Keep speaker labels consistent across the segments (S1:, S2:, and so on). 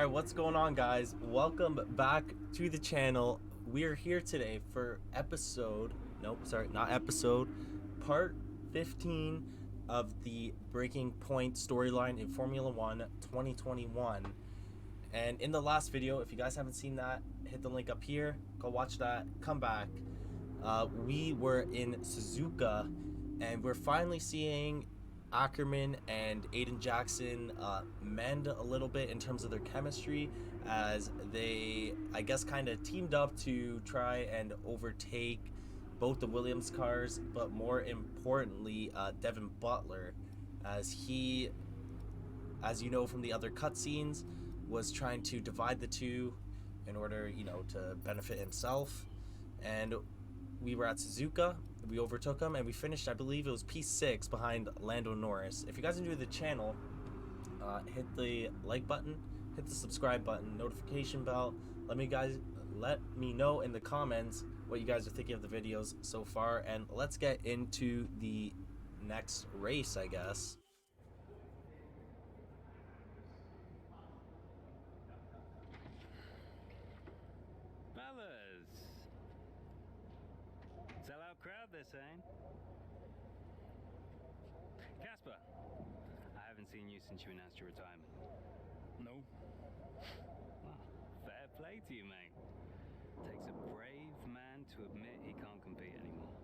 S1: Alright, what's going on, guys? Welcome back to the channel. We are here today for part 15 of the Breaking Point storyline in Formula 1 2021. And in the last video, if you guys haven't seen that, hit the link up here, go watch that, come back. We were in Suzuka, and we're finally seeing Ackerman and Aiden Jackson mend a little bit in terms of their chemistry, as they, I guess, kind of teamed up to try and overtake both the Williams cars, but more importantly, Devin Butler, as he, as you know from the other cutscenes, was trying to divide the two in order, you know, to benefit himself. And we were at Suzuka, we overtook him, and we finished, I believe it was P6 behind Lando Norris. If you guys are new to the channel, hit the like button, hit the subscribe button, notification bell. Let me know in the comments what you guys are thinking of the videos so far, and let's get into the next race, I guess.
S2: Sellout crowd, they're saying. Casper, I haven't seen you since you announced your retirement.
S3: No.
S2: Well, fair play to you, mate. Takes a brave man to admit he can't compete anymore.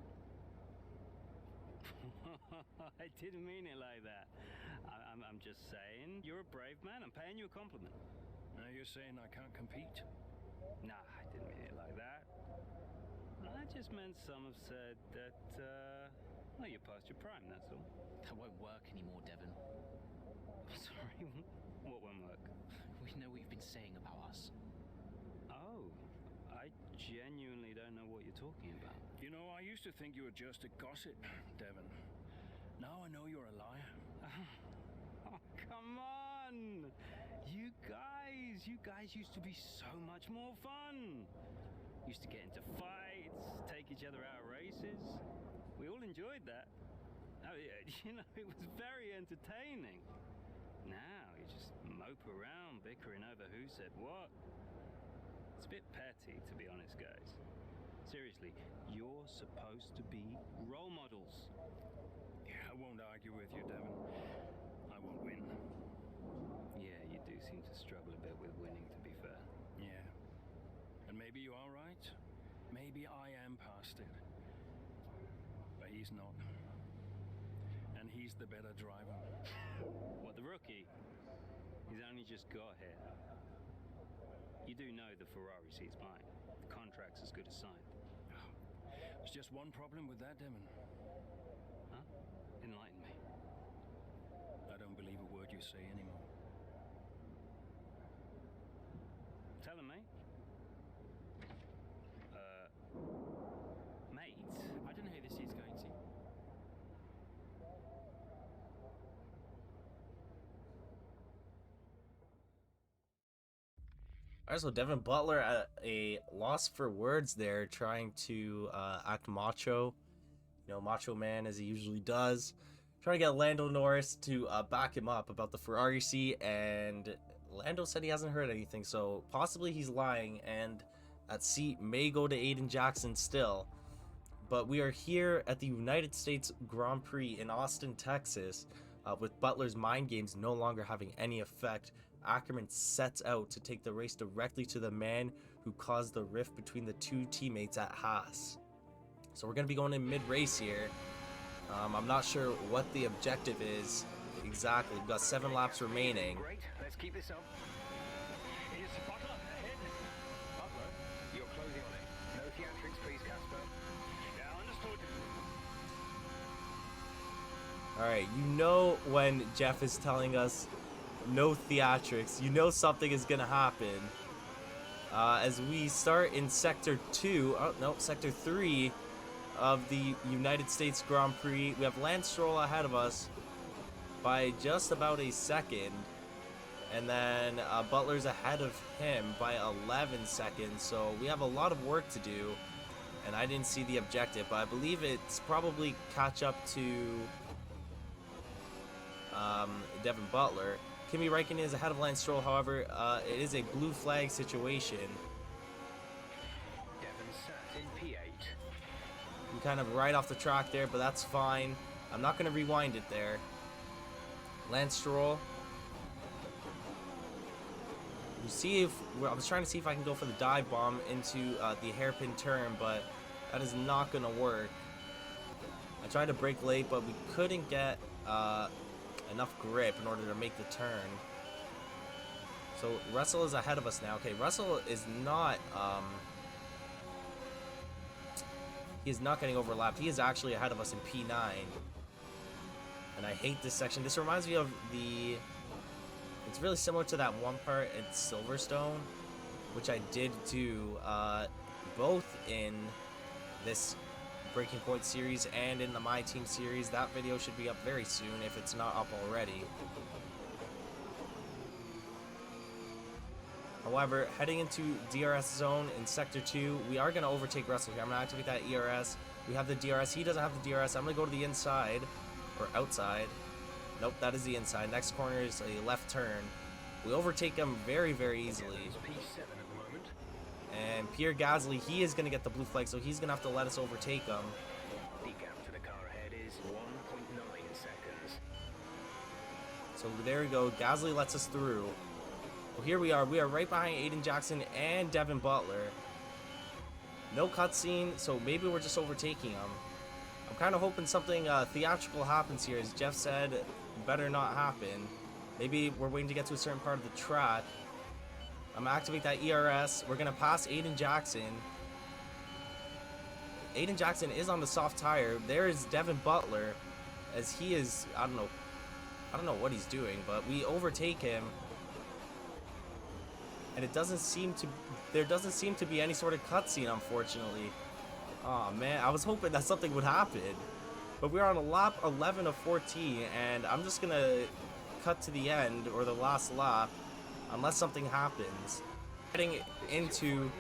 S2: I didn't mean it like that. I'm just saying, you're a brave man. I'm paying you a compliment.
S3: Now you're saying I can't compete?
S2: Nah, I didn't mean it like that. I just meant some have said that, well, you're past your prime, that's all.
S4: That won't work anymore, Devin.
S2: Sorry, what won't work?
S4: We know what you've been saying about us.
S2: Oh, I genuinely don't know what you're talking about.
S3: You know, I used to think you were just a gossip, Devin. Now I know you're a liar.
S2: Oh, come on! You guys used to be so much more fun! Used to get into fights, take each other out of races. We all enjoyed that. Oh, you know, it was very entertaining. Now you just mope around bickering over who said what. It's a bit petty, to be honest, guys. Seriously, you're supposed to be role models.
S3: Yeah, I won't argue with you, Devin. I won't win.
S2: Yeah, you do seem to struggle a bit with winning, to be fair.
S3: Yeah. And maybe you are right. Maybe I am past it. But he's not. And he's the better driver.
S2: What, the rookie? He's only just got here. You do know the Ferrari seat's mine. The contract's as good as signed.
S3: There's just one problem with that, Devin.
S2: Huh? Enlighten me.
S3: I don't believe a word you say anymore.
S2: Tell him, mate. Mate?
S4: I don't know who this is going to.
S1: Alright, so Devin Butler at a loss for words there, trying to act macho, you know, macho man as he usually does, trying to get Lando Norris to back him up about the Ferrari seat, and Lando said he hasn't heard anything, so possibly he's lying, and that seat may go to Aiden Jackson still. But we are here at the United States Grand Prix in Austin, Texas, with Butler's mind games no longer having any effect. Ackerman sets out to take the race directly to the man who caused the rift between the two teammates at Haas. So we're going to be going in mid-race here. I'm not sure what the objective is exactly. We've got 7 laps remaining.
S5: Great, let's keep this up. It is Butler ahead. Butler, you're closing on it. No theatrics, please, Casper. Yeah, understood.
S1: Alright, you know when Jeff is telling us no theatrics, you know something is gonna happen. As we start in sector 3 of the United States Grand Prix. We have Lance Stroll ahead of us by just about a second, and then Butler's ahead of him by 11 seconds, so we have a lot of work to do, and I didn't see the objective, but I believe it's probably catch up to Devin Butler. Kimi Räikkönen is ahead of Lance Stroll. However, it is a blue flag situation.
S5: Devon sat in P8.
S1: We kind of right off the track there, but that's fine. I'm not going to rewind it there. Lance Stroll. You see if I was trying to see if I can go for the dive bomb into the hairpin turn, but that is not going to work. I tried to brake late, but we couldn't get enough grip in order to make the turn. So Russell is ahead of us now. Okay, Russell is not he is not getting overlapped. He is actually ahead of us in P9. And I hate this section. This reminds me of the... It's really similar to that one part at Silverstone, which I did do both in this Breaking Point series and in the My Team series. That video should be up very soon if it's not up already. However, heading into DRS zone in Sector 2, we are going to overtake Russell here. I'm going to activate that ERS. We have the DRS. He doesn't have the DRS. I'm going to go to the inside, or outside. Nope, that is the inside. Next corner is a left turn. We overtake him very, very easily.
S5: P7 at the moment.
S1: And Pierre Gasly, he is going to get the blue flag, so he's going to have to let us overtake him.
S5: The gap to the car ahead is 1.9 seconds.
S1: So there we go. Gasly lets us through. Well, here we are. We are right behind Aiden Jackson and Devin Butler. No cutscene, so maybe we're just overtaking him. I'm kind of hoping something theatrical happens here. As Jeff said, better not happen. Maybe we're waiting to get to a certain part of the track. I'm going to activate that ERS. We're going to pass Aiden Jackson. Aiden Jackson is on the soft tire. There is Devin Butler, as he is, I don't know what he's doing, but we overtake him. And there doesn't seem to be any sort of cutscene, unfortunately. Oh man, I was hoping that something would happen. But we're on a lap 11 of 14, and I'm just gonna cut to the end, or the last lap, unless something happens. Heading into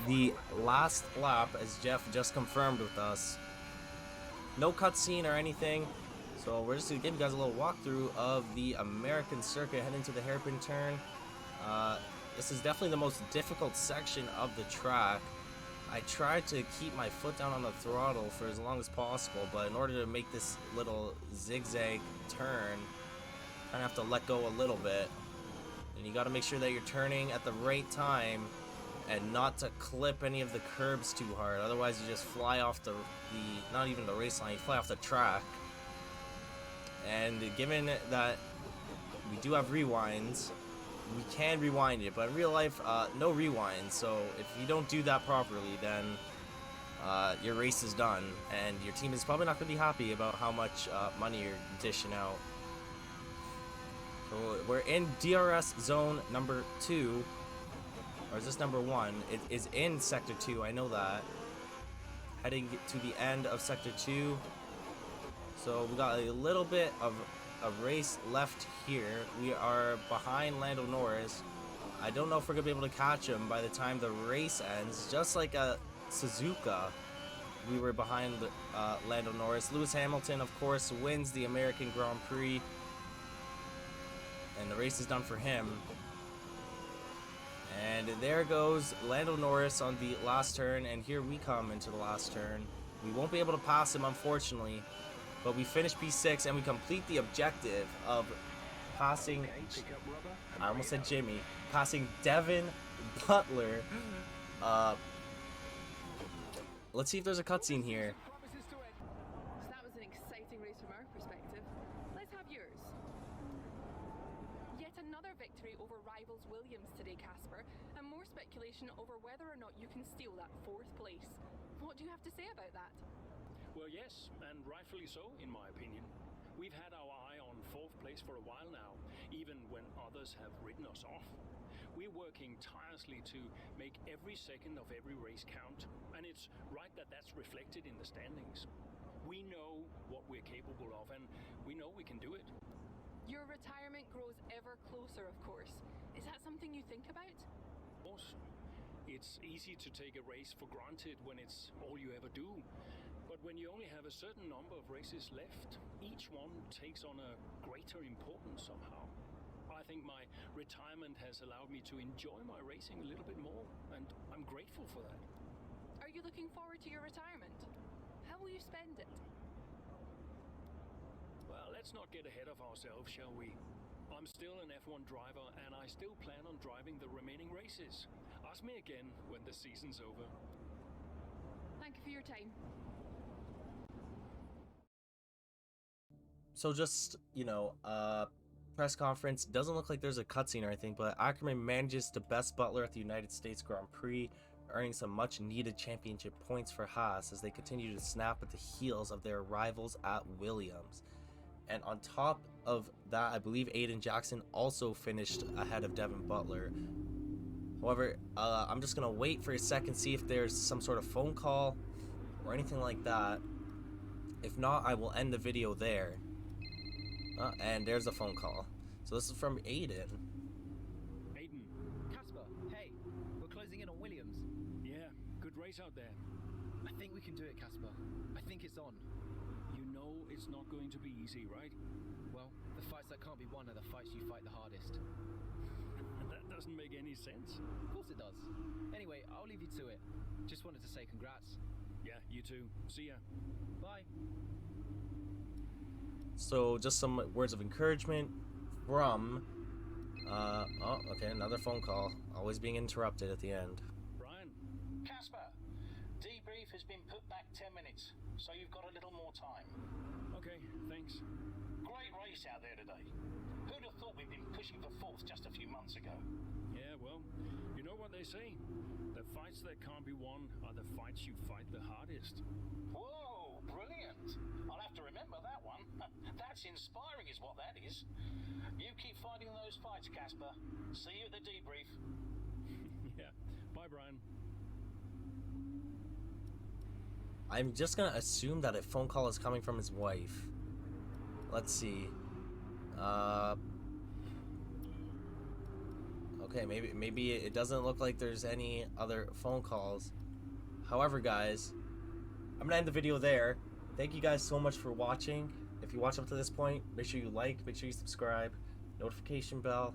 S1: the last lap, as Jeff just confirmed with us. No cutscene or anything, so we're just gonna give you guys a little walkthrough of the American circuit heading to the hairpin turn. This is definitely the most difficult section of the track. I tried to keep my foot down on the throttle for as long as possible, but in order to make this little zigzag turn, I have to let go a little bit. And you got to make sure that you're turning at the right time and not to clip any of the curbs too hard. Otherwise, you just fly off the not even the race line, you fly off the track. And given that we do have rewinds, we can rewind it, but in real life, no rewind. So if you don't do that properly, then your race is done, and your team is probably not going to be happy about how much money you're dishing out. So we're in DRS zone number 2, or is this number 1? It is in Sector 2, I know that. Heading to the end of Sector 2. So we got a little bit of a race left here. We are behind Lando Norris. I don't know if we're gonna be able to catch him by the time the race ends. Just like a Suzuka, we were behind Lando Norris. Lewis Hamilton, of course, wins the American Grand Prix, and the race is done for him. And there goes Lando Norris on the last turn, and here we come into the last turn. We won't be able to pass him, unfortunately. But we finish P6 and we complete the objective of passing, I almost said Jimmy, passing Devin Butler. Let's see if there's a cutscene here.
S6: So that was an exciting race from our perspective. Let's have yours. Yet another victory over rivals Williams today, Casper, and more speculation over whether or not you can steal that 4th place. What do you have to say about that?
S3: Well, yes, and rightfully so, in my opinion. We've had our eye on 4th place for a while now, even when others have written us off. We're working tirelessly to make every second of every race count, and it's right that that's reflected in the standings. We know what we're capable of, and we know we can do it.
S6: Your retirement grows ever closer, of course. Is that something you think about?
S3: Of course, it's easy to take a race for granted when it's all you ever do. But when you only have a certain number of races left, each one takes on a greater importance somehow. I think think my retirement has allowed me to enjoy my racing a little bit more, and I'm grateful for that.
S6: Are you looking forward to your retirement? How will you spend it?
S3: Well, let's not get ahead of ourselves, shall we? I'm still an F1 driver, and I still plan on driving the remaining races. Ask me again when the season's over.
S6: Thank you for your time.
S1: So just, press conference. Doesn't look like there's a cutscene or anything, but Ackerman manages to best Butler at the United States Grand Prix, earning some much needed championship points for Haas as they continue to snap at the heels of their rivals at Williams. And on top of that, I believe Aiden Jackson also finished ahead of Devin Butler. However, I'm just going to wait for a second, see if there's some sort of phone call or anything like that. If not, I will end the video there. And there's a phone call. So this is from Aiden.
S3: Aiden.
S7: Casper, hey, we're closing in on Williams.
S3: Yeah, good race out there.
S7: I think we can do it, Casper. I think it's on.
S3: You know it's not going to be easy, right?
S7: Well, the fights that can't be won are the fights you fight the hardest.
S3: That doesn't make any sense.
S7: Of course it does. Anyway, I'll leave you to it. Just wanted to say congrats.
S3: Yeah, you too. See ya.
S7: Bye.
S1: So just some words of encouragement from okay, another phone call, always being interrupted at the end.
S3: Brian.
S8: Casper, debrief has been put back 10 minutes, so you've got a little more time.
S3: Okay, thanks.
S8: Great race out there today. Who'd have thought we'd been pushing for fourth just a few months ago?
S3: Yeah, well, you know what they say. The fights that can't be won are the fights you fight the hardest.
S8: Whoa, brilliant. I'll have to remember that one. That's inspiring is what that is. You keep fighting those fights, Casper. See you at the debrief.
S3: Yeah, bye, Brian.
S1: I'm just gonna assume that a phone call is coming from his wife. Let's see. Okay, maybe it doesn't look like there's any other phone calls. However, guys, I'm gonna end the video there. Thank you guys so much for watching. If you watch up to this point, make sure you like, make sure you subscribe, notification bell,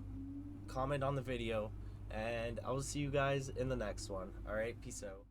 S1: comment on the video, and I will see you guys in the next one. Alright, peace out.